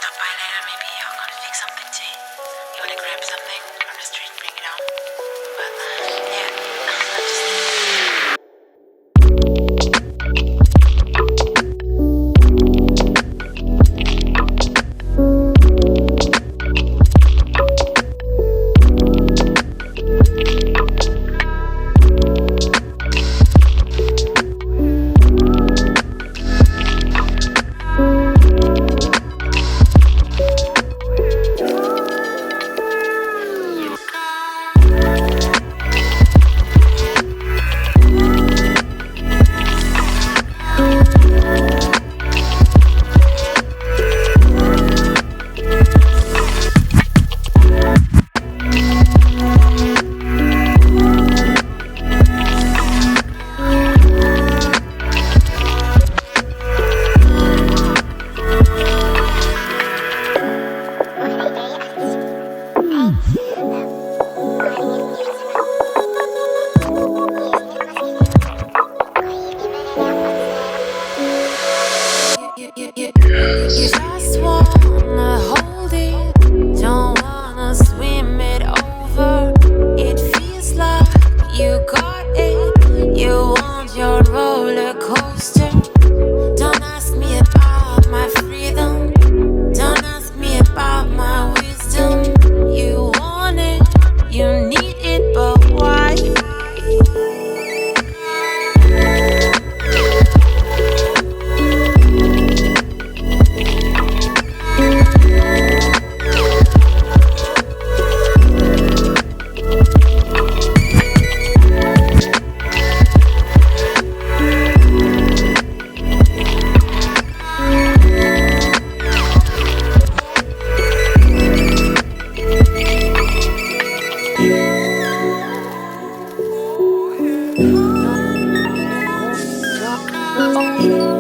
stop by later, maybe I'm gonna fix something tea. You wanna grab something from the street, bring it home? But yeah, just You just wanna hold it, don't wanna swim it over. It feels like you got it, you want your roller coaster. Don't ask me about my freedom, don't ask me about my wisdom. You want it, you need it, but why? Oh,